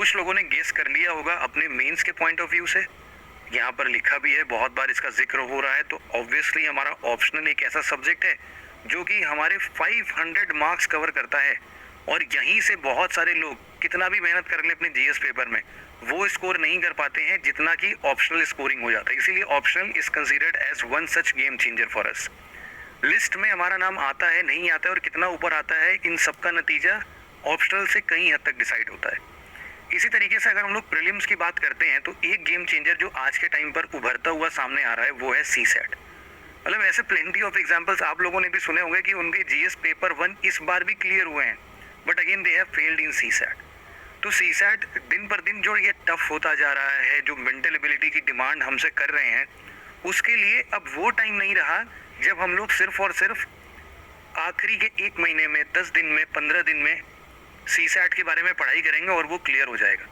कुछ लोगों ने गेस कर लिया होगा अपने मेंस के पॉइंट ऑफ व्यू से, यहाँ पर लिखा भी है, बहुत बार इसका जिक्र हो रहा है। तो ऑब्वियसली हमारा ऑप्शनल एक ऐसा सब्जेक्ट है जो कि हमारे 500 मार्क्स कवर करता है, और यहीं से बहुत सारे लोग कितना भी मेहनत कर ले अपने जीएस पेपर में, वो स्कोर नहीं कर पाते हैं जितना कि ऑप्शनल स्कोरिंग हो जाता है। इसीलिए optional is considered as one such game changer for us. List में हमारा नाम आता है, नहीं आता है, और कितना ऊपर आता है, इन सब का नतीजा ऑप्शनल से कई हद तक डिसाइड होता है। इसी तरीके से अगर हम लोग प्रीलिम्स की बात करते हैं तो एक गेम चेंजर जो आज के टाइम पर उभरता हुआ सामने आ रहा है वो है सीसैट। मतलब ऐसे प्लेंटी ऑफ एग्जांपल्स आप लोगों ने भी सुने होंगे कि उनके जीएस पेपर 1 इस बार भी क्लियर हुए हैं, but again they have failed in CSAT. तो सीसैट दिन पर दिन जो ये टफ होता जा रहा है, जो मेंटल एबिलिटी की डिमांड हमसे कर रहे हैं, उसके लिए अब वो टाइम नहीं रहा जब हम लोग सिर्फ और सिर्फ आखिरी के 1 महीने में, 10 दिन में, 15 दिन में सीसैट के बारे में पढ़ाई करेंगे और वो क्लियर हो जाएगा।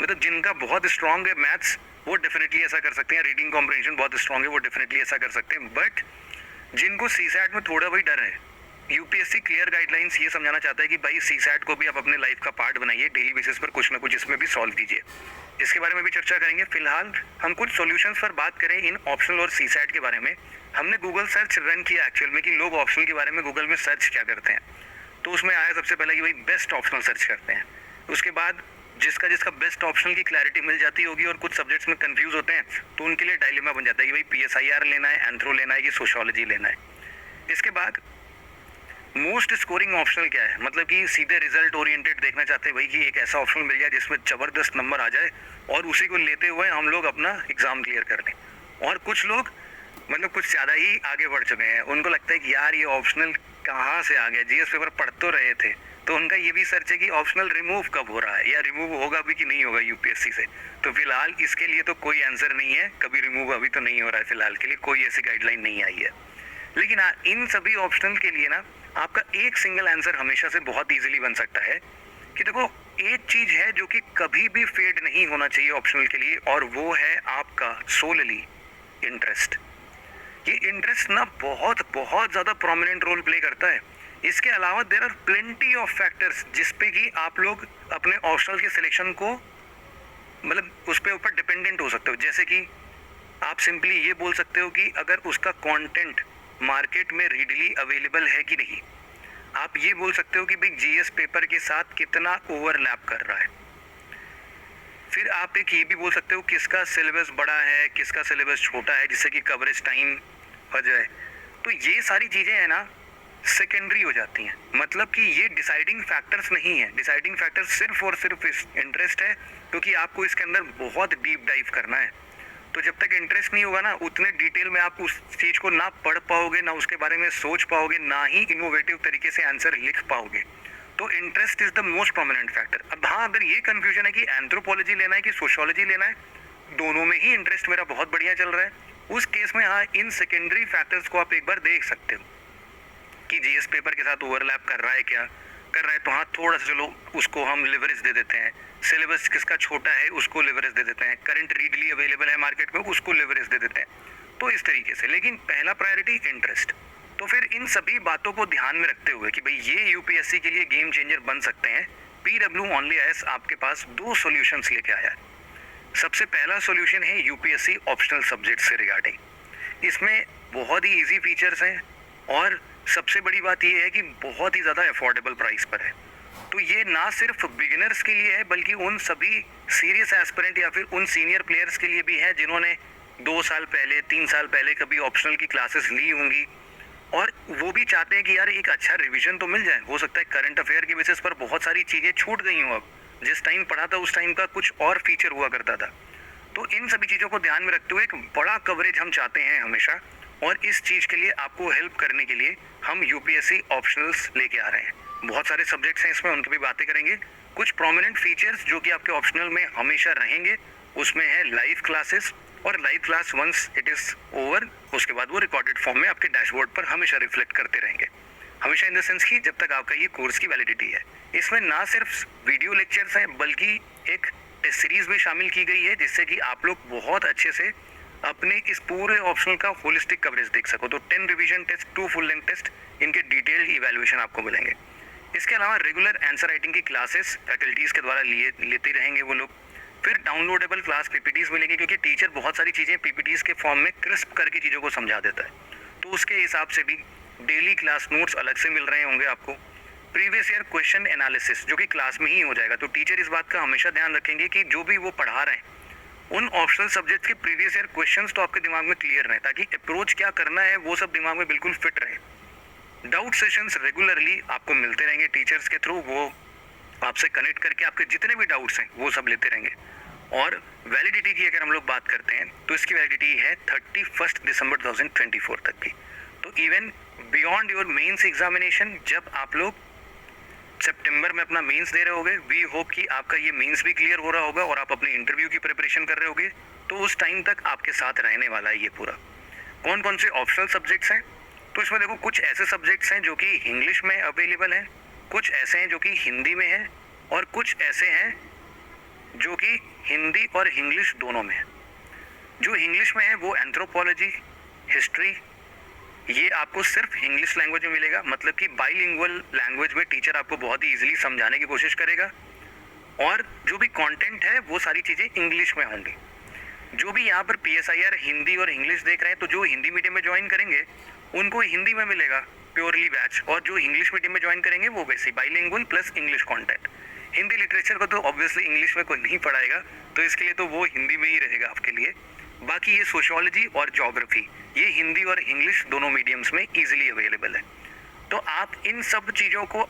मतलब जिनका बहुत स्ट्रांग है मैथ्स, वो डेफिनेटली ऐसा कर सकते हैं, रीडिंग कॉम्प्रिहेंशन बहुत स्ट्रांग है, वो डेफिनेटली ऐसा कर सकते हैं। बट जिनको सीसैट में थोड़ा भी डर है, यूपीएससी क्लियर गाइडलाइंस ये समझाना चाहता है कि भाई सीसैट को भी आप अपने लाइफ का पार्ट बनाइए, डेली बेसिस पर कुछ ना कुछ इसमें भी सॉल्व कीजिए। इसके बारे में भी चर्चा करेंगे। फिलहाल हम कुछ सॉल्यूशंस पर बात करें इन ऑप्शनल और सीसैट के बारे में। हमने गूगल सर्च रन किया एक्चुअल में कि लोग ऑप्शनल के बारे में गूगल में सर्च क्या करते हैं, तो उसमें आया सबसे पहले कि भाई बेस्ट ऑप्शनल सर्च करते हैं। उसके बाद जिसका जिसका बेस्ट ऑप्शनल की क्लैरिटी मिल जाती होगी और कुछ सब्जेक्ट्स में कंफ्यूज होते हैं तो उनके लिए डायलेमा बन जाता है कि भाई पीएसआईआर लेना है, एंथ्रो लेना है कि सोशियोलॉजी लेना है। इसके बाद मोस्ट स्कोरिंग ऑप्शनल क्या है, मतलब कि सीधे रिजल्ट ओरिएंटेड देखना चाहते हैं भाई कि एक ऐसा ऑप्शनल मिल जाए जिसमें ज़बरदस्त नंबर आ जाए और उसी को लेते हुए हम लोग अपना एग्ज़ाम क्लियर कर लें। और कुछ लोग मतलब कुछ ज़्यादा ही आगे बढ़ चुके हैं, उनको लगता है कि यार ये ऑप्शनल कहाँ से आ गया, जीएस पेपर पढ़ तो रहे थे, तो उनका ये भी सर्च है कि ऑप्शनल रिमूव कब हो रहा है या रिमूव होगा भी कि नहीं होगा यूपीएससी से। तो फिलहाल इसके लिए तो कोई आंसर नहीं है, कभी रिमूव अभी तो नहीं हो रहा है, फिलहाल के लिए कोई ऐसी गाइडलाइन नहीं आई है। लेकिन हाँ, इन सभी ऑप्शनल के लिए ना आपका एक सिंगल आंसर हमेशा से बहुत ईजिली बन सकता है कि देखो एक चीज है जो कि कभी भी फेड नहीं होना चाहिए ऑप्शनल के लिए, और वो है आपका सोलली इंटरेस्ट। ये इंटरेस्ट ना बहुत बहुत ज़्यादा प्रोमिनेंट रोल प्ले करता है। इसके अलावा there are plenty of factors जिसपे कि आप लोग अपने ऑप्शनल के सिलेक्शन को मतलब उस पे ऊपर डिपेंडेंट हो सकते हो। जैसे कि आप सिंपली ये बोल सकते हो कि अगर उसका कंटेंट मार्केट में रीडली अवेलेबल है कि नहीं। आप ये बोल सकते हो कि भाई जीएस पेपर के साथ कितना ओवरलैप कर रहा है। फिर आप एक ये भी बोल सकते हो किसका सिलेबस बड़ा है, किसका सिलेबस छोटा है, जिससे कि कवरेज टाइम हो जाए। तो ये सारी चीज़ें हैं ना सेकेंडरी हो जाती हैं, मतलब कि ये डिसाइडिंग फैक्टर्स नहीं है। डिसाइडिंग फैक्टर सिर्फ और सिर्फ इंटरेस्ट है, क्योंकि आपको इसके अंदर बहुत डीप डाइव करना है। तो जब तक इंटरेस्ट नहीं होगा ना, उतने डिटेल में आप उस चीज़ को ना पढ़ पाओगे, ना उसके बारे में सोच पाओगे, ना ही इनोवेटिव तरीके से आंसर लिख पाओगे। तो interest is the most prominent factor. अब हाँ, अगर ये कंफ्यूजन है कि एंथ्रोपोलॉजी लेना है कि सोशियोलॉजी लेना है, दोनों में ही इंटरेस्ट मेरा बहुत बढ़िया चल रहा है, उस केस में हाँ इन सेकेंडरी फैक्टर्स को आप एक बार देख सकते हो कि जीएस पेपर के साथ ओवरलैप कर रहा है, क्या कर रहा है। तो हाँ थोड़ा सा चलो उसको हम लिवरेज दे देते हैं, सिलेबस किसका छोटा है उसको लिवरेज दे देते हैं, करंट रीडली अवेलेबल है मार्केट में उसको लिवरेज दे देते हैं। तो इस तरीके से, लेकिन पहला प्रायोरिटी इंटरेस्ट। तो फिर इन सभी बातों को ध्यान में रखते हुए कि भाई ये यूपीएससी के लिए गेम चेंजर बन सकते हैं, पीडब्ल्यू ओनली आईएएस आपके पास 2 सॉल्यूशंस लेके आया है। सबसे पहला सॉल्यूशन है यूपीएससी ऑप्शनल सब्जेक्ट से रिगार्डिंग। इसमें बहुत ही इजी फीचर्स हैं और सबसे बड़ी बात यह है कि बहुत ही ज़्यादा अफोर्डेबल प्राइस पर है। तो ये ना सिर्फ बिगिनर्स के लिए है बल्कि उन सभी सीरियस एस्पिरेंट या फिर उन सीनियर प्लेयर्स के लिए भी है जिन्होंने 2 साल पहले, 3 साल पहले कभी ऑप्शनल की क्लासेस ली होंगी और वो भी चाहते हैं कि यार एक अच्छा रिवीजन तो मिल जाए। हो सकता है करंट अफेयर के बेसिस पर बहुत सारी चीज़ें छूट गई हों, अब जिस टाइम पढ़ा था उस टाइम का कुछ और फीचर हुआ करता था। तो इन सभी चीज़ों को ध्यान में रखते हुए एक बड़ा कवरेज हम चाहते हैं हमेशा, और इस चीज़ के लिए आपको हेल्प करने के लिए हम यूपीएससी ऑप्शनल्स लेके आ रहे हैं। बहुत सारे सब्जेक्ट्स हैं इसमें, उनकी भी बातें करेंगे। कुछ प्रोमिनेंट फीचर्स जो कि आपके ऑप्शनल में हमेशा रहेंगे उसमें है लाइव क्लासेस, और live class once it is over उसके बाद वो रिकॉर्डेड फॉर्म में आपके डैशबोर्ड पर हमेशा रिफ्लेक्ट करते रहेंगे। हमेशा इन द सेंस कि जब तक आपका ये कोर्स की वैलिडिटी है। इसमें ना सिर्फ वीडियो लेक्चर्स हैं बल्कि एक टेस्ट सीरीज भी शामिल की गई है, जिससे कि आप लोग बहुत अच्छे से अपने इस पूरे ऑप्शनल का होलिस्टिक कवरेज देख सको। तो 10 revision test, 2 full length test, इनके डिटेल्ड इवैल्यूएशन आपको मिलेंगे। इसके अलावा रेगुलर आंसर राइटिंग की क्लासेस फैकल्टीज़ के द्वारा लेते रहेंगे वो लोग। फिर डाउनलोडेबल क्लास पीपीटीज़ मिलेंगे, क्योंकि टीचर बहुत सारी चीज़ें पीपीटीज़ के फॉर्म में क्रिस्प करके चीज़ों को समझा देता है, तो उसके हिसाब से भी डेली क्लास नोट्स अलग से मिल रहे होंगे आपको। प्रीवियस ईयर क्वेश्चन एनालिसिस जो कि क्लास में ही हो जाएगा, तो टीचर इस बात का हमेशा ध्यान रखेंगे कि जो भी वो पढ़ा रहे हैं उन ऑप्शनल सब्जेक्ट्स के प्रीवियस ईयर क्वेश्चंस तो आपके दिमाग में क्लियर रहे, ताकि अप्रोच क्या करना है वो सब दिमाग में बिल्कुल फिट रहे। डाउट सेशंस रेगुलरली आपको मिलते रहेंगे टीचर्स के थ्रू, वो आपसे कनेक्ट करके आपके जितने भी डाउट्स हैं वो सब लेते रहेंगे। और वैलिडिटी की अगर हम लोग बात करते हैं तो इसकी वैलिडिटी है 31 दिसंबर 2024 तक की। तो even beyond your mains examination, जब आप लोग सितंबर में अपना मेंस दे रहे होगे, वी होप कि आपका ये मेंस भी क्लियर हो रहा होगा और आप अपने इंटरव्यू की प्रिपरेशन कर रहे होगे, तो उस टाइम तक आपके साथ रहने वाला है ये पूरा। कौन कौन से ऑप्शनल सब्जेक्ट्स हैं, तो इसमें देखो कुछ ऐसे सब्जेक्ट्स हैं जो कि इंग्लिश में अवेलेबल हैं, कुछ ऐसे हैं जो कि हिंदी में हैं, और कुछ ऐसे हैं जो कि हिंदी और इंग्लिश दोनों में है। जो इंग्लिश में है वो एंथ्रोपोलॉजी, हिस्ट्री, ये आपको सिर्फ इंग्लिश लैंग्वेज में मिलेगा, मतलब कि बाइलिंगुअल लैंग्वेज में टीचर आपको बहुत ही इजीली समझाने की कोशिश करेगा, और जो भी कंटेंट है वो सारी चीज़ें इंग्लिश में होंगी। जो भी यहाँ पर PSIR हिंदी और इंग्लिश देख रहे हैं, तो जो हिंदी मीडियम में ज्वाइन करेंगे उनको हिंदी में मिलेगा प्योरली बैच, और जो इंग्लिश मीडियम में ज्वाइन करेंगे वो वैसे bilingual plus English content. Hindi literature को तो ऑब्वियसली इंग्लिश में कोई नहीं पढ़ाएगा, तो इसके लिए तो वो हिंदी में ही रहेगा आपके लिए। बाकी ये सोशियोलॉजी और ज्योग्राफी ये हिंदी और इंग्लिश दोनों मीडियम्स में इजीली अवेलेबल है, तो आप इन सब चीज़ों को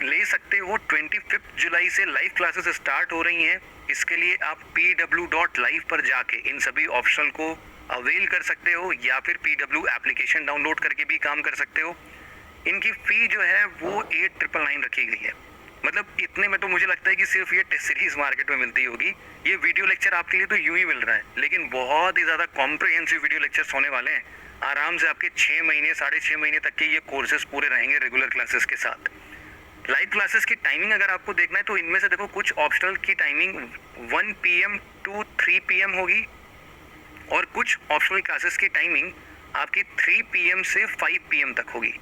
ले सकते हो। 25 जुलाई से लाइव क्लासेस स्टार्ट हो रही हैं, इसके लिए आप pw.live पर जाके इन सभी ऑप्शनल को अवेल कर सकते हो, या फिर PW एप्लीकेशन डाउनलोड करके भी काम कर सकते हो। इनकी फ़ी जो है वो 8,999 रखी गई है, मतलब इतने में तो मुझे लगता है कि सिर्फ ये टेस्ट सीरीज मार्केट में मिलती होगी। ये वीडियो लेक्चर आपके लिए तो यूं ही मिल रहा है, लेकिन बहुत ही ज़्यादा कॉम्प्रिहेंसिव वीडियो लेक्चर्स होने वाले हैं। आराम से आपके 6 महीने 6.5 महीने तक के ये कोर्सेज पूरे रहेंगे रेगुलर क्लासेस के साथ। लाइव क्लासेस की टाइमिंग अगर आपको देखना है तो इनमें से देखो कुछ ऑप्शनल की टाइमिंग 1 PM to 3 PM होगी, और कुछ ऑप्शनल क्लासेस की टाइमिंग आपकी 3 PM से 5 PM तक होगी।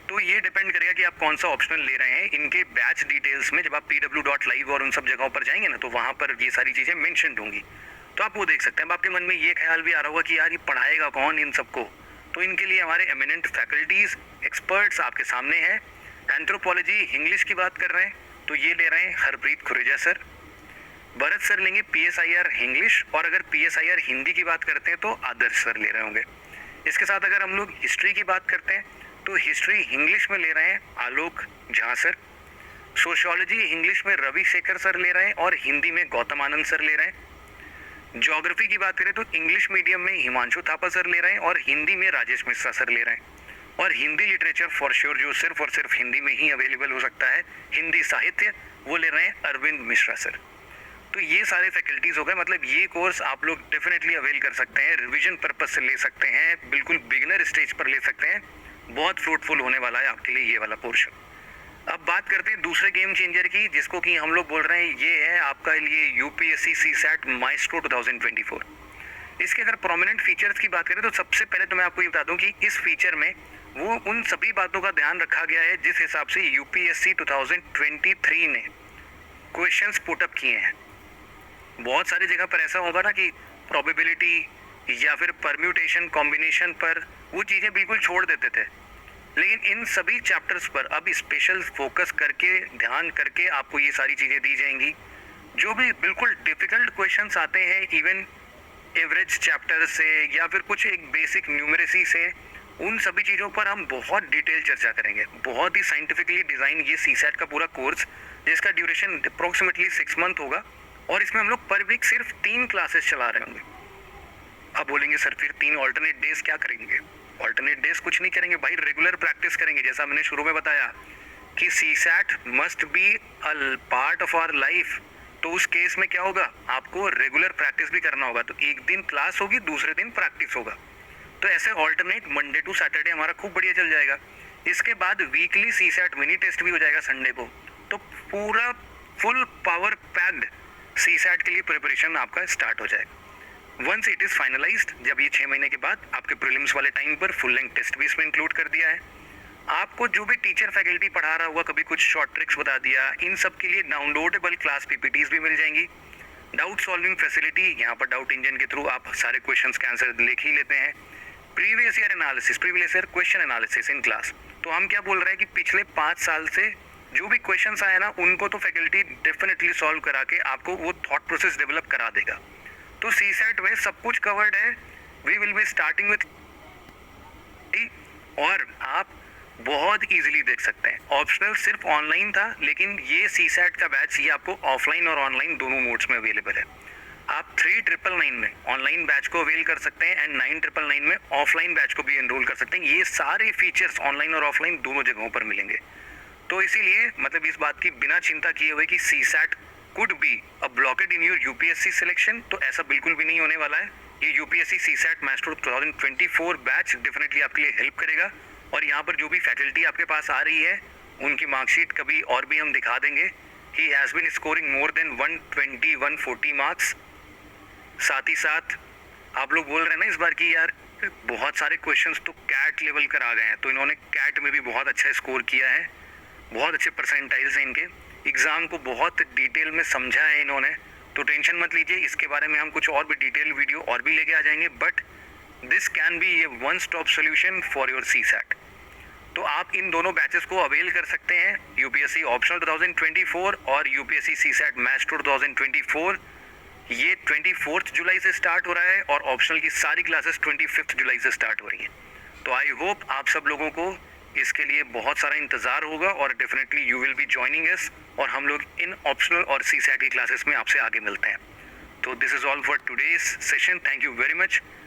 तो ये डिपेंड करेगा कि आप कौन सा ऑप्शनल ले रहे हैं। इनके बैच डिटेल्स में जब आप pw.live और उन सब जगहों पर जाएंगे ना, तो वहाँ पर ये सारी चीज़ें मेंशन होंगी, तो आप वो देख सकते हैं। अब आपके मन में ये ख्याल भी आ रहा होगा कि यार ये पढ़ाएगा कौन इन सबको, तो इनके लिए हमारे एमिनेंट फैकल्टीज़ एक्सपर्ट्स आपके सामने हैं। एंथ्रोपोलॉजी इंग्लिश की बात कर रहे हैं तो ये ले रहे हैं हरप्रीत खुरेजा सर। भरत सर लेंगे PSIR इंग्लिश, और अगर PSIR हिंदी की बात करते हैं तो आदर्श सर ले रहे होंगे। इसके साथ अगर हम लोग हिस्ट्री की बात करते हैं तो हिस्ट्री इंग्लिश में ले रहे हैं आलोक झा सर। सोशियोलॉजी इंग्लिश में रवि शेखर सर ले रहे हैं, और हिंदी में गौतम आनंद सर ले रहे हैं। ज्योग्राफी की बात करें तो इंग्लिश मीडियम में हिमांशु थापा सर ले रहे हैं, और हिंदी में राजेश मिश्रा सर ले रहे हैं। और हिंदी लिटरेचर फॉर श्योर जो सिर्फ और सिर्फ हिंदी में ही अवेलेबल हो सकता है, हिंदी साहित्य, वो ले रहे हैं अरविंद मिश्रा सर। तो ये सारे फैकल्टीज़ हो गए, मतलब ये कोर्स आप लोग डेफिनेटली अवेल कर सकते हैं, रिवीजन पर्पज से ले सकते हैं, बिल्कुल बिगिनर स्टेज पर ले सकते हैं। बहुत फ्रूटफुल होने वाला है आपके लिए ये वाला पोर्शन। अब बात करते हैं दूसरे गेम चेंजर की, जिसको कि हम लोग बोल रहे हैं ये है आपका लिए UPSC CSAT माइस्ट्रो 2024। इसके अगर प्रोमिनेंट फीचर्स की बात करें तो सबसे पहले तो मैं आपको ये बता दूं कि इस फीचर में वो उन सभी बातों का ध्यान रखा गया है जिस हिसाब से UPSC 2023 ने क्वेश्चंस पुटअप किए हैं। बहुत सारी जगह पर ऐसा होगा ना कि प्रोबेबिलिटी या फिर परम्यूटेशन कॉम्बिनेशन पर वो चीज़ें बिल्कुल छोड़ देते थे, लेकिन इन सभी चैप्टर्स पर अब स्पेशल फोकस करके ध्यान करके आपको ये सारी चीज़ें दी जाएंगी। जो भी बिल्कुल डिफ़िकल्ट क्वेश्चंस आते हैं इवन एवरेज चैप्टर से या फिर कुछ एक बेसिक न्यूमरेसी से, उन सभी चीज़ों पर हम बहुत डिटेल चर्चा करेंगे। बहुत ही साइंटिफिकली डिज़ाइन ये CSAT का पूरा कोर्स, जिसका ड्यूरेशन अप्रोक्सीमेटली 6 मंथ होगा, और इसमें हम लोग पर वीक सिर्फ 3 क्लासेस चला रहे होंगे। अब बोलेंगे सर फिर 3 ऑल्टरनेट डेज क्या करेंगे? ऑल्टरनेट डेज कुछ नहीं करेंगे भाई, रेगुलर प्रैक्टिस करेंगे। जैसा मैंने शुरू में बताया कि CSAT must be a part of our life, तो उस केस में क्या होगा, आपको रेगुलर प्रैक्टिस भी करना होगा। तो एक दिन क्लास होगी, दूसरे दिन प्रैक्टिस होगा, तो ऐसे ऑल्टरनेट मंडे टू सैटरडे हमारा खूब बढ़िया चल जाएगा। इसके बाद वीकली CSAT मिनी टेस्ट भी हो जाएगा संडे को, तो पूरा फुल पावर पैक्ड CSAT के लिए प्रिपरेशन आपका स्टार्ट हो जाएगा। वंस इट इज़ फाइनलाइज्ड, जब ये 6 महीने के बाद आपके प्रीलिम्स वाले टाइम पर फुल लेंथ टेस्ट भी इसमें इंक्लूड कर दिया है, आपको जो भी टीचर फैकल्टी पढ़ा रहा होगा, कभी कुछ शॉर्ट ट्रिक्स बता दिया, इन सब के लिए डाउनलोडेबल क्लास पीपीटीज भी मिल जाएंगी। डाउट सॉल्विंग फैसिलिटी, यहाँ पर डाउट इंजन के थ्रू आप सारे क्वेश्चंस के आंसर लिख ही लेते हैं। Previous year analysis, previous year question analysis in class. तो हम क्या बोल रहे हैं कि पिछले 5 साल से जो भी क्वेश्चंस आए ना, उनको तो फैकल्टी डेफिनेटली सॉल्व करा के आपको वो थॉट प्रोसेस डेवलप करा देगा। तो सीसैट में सब कुछ कवर्ड है। We will be starting with, और आप बहुत इजीली देख सकते हैं। ऑप्शनल सिर्फ ऑनलाइन था, लेकिन ये सीसैट का बैच ये आपको ऑफलाइन और ऑनलाइन दोनों मोड्स में अवेलेबल है। आप 3999 में ऑनलाइन बैच को अवेल कर सकते हैं एंड 9999 में ऑफलाइन बैच को भी एनरोल कर सकते हैं। ये सारे फीचर्स ऑनलाइन और ऑफलाइन दोनों जगहों पर मिलेंगे। तो इसीलिए मतलब इस बात की बिना चिंता किए हुए कि CSAT could be a blockade in your UPSC selection, तो ऐसा बिल्कुल भी नहीं होने वाला है। ये UPSC CSAT master 2024 batch definitely आपके लिए हेल्प करेगा। और यहाँ पर जो भी फैकल्टी आपके पास आ रही है, उनकी मार्कशीट कभी और भी हम दिखा देंगे। He has been scoring more than 120 140 marks. साथ ही साथ आप लोग बोल रहे हैं ना इस बार कि यार बहुत सारे क्वेश्चंस तो कैट लेवल कर आ गए हैं, तो इन्होंने कैट में भी बहुत अच्छा स्कोर किया है। बहुत अच्छे परसेंटाइल्स हैं इनके। एग्ज़ाम को बहुत डिटेल में समझा है इन्होंने, तो टेंशन मत लीजिए। इसके बारे में हम कुछ और भी डिटेल वीडियो और भी लेके आ जाएंगे। But this can be A one stop solution for your CSAT. तो आप इन दोनों बैचेस को अवेल कर सकते हैं, यूपीएससी ऑप्शनल 2024 और यूपीएससी सीसैट मैथ्स 2024। ये 24 जुलाई से स्टार्ट हो रहा है और ऑप्शनल की सारी क्लासेस 25 जुलाई से स्टार्ट हो रही है। तो आई होप आप सब लोगों को इसके लिए बहुत सारा इंतज़ार होगा और definitely you will be joining us, और हम लोग इन ऑप्शनल और सीसैट की क्लासेस में आपसे आगे मिलते हैं। तो this is all for today's session. Thank you very much.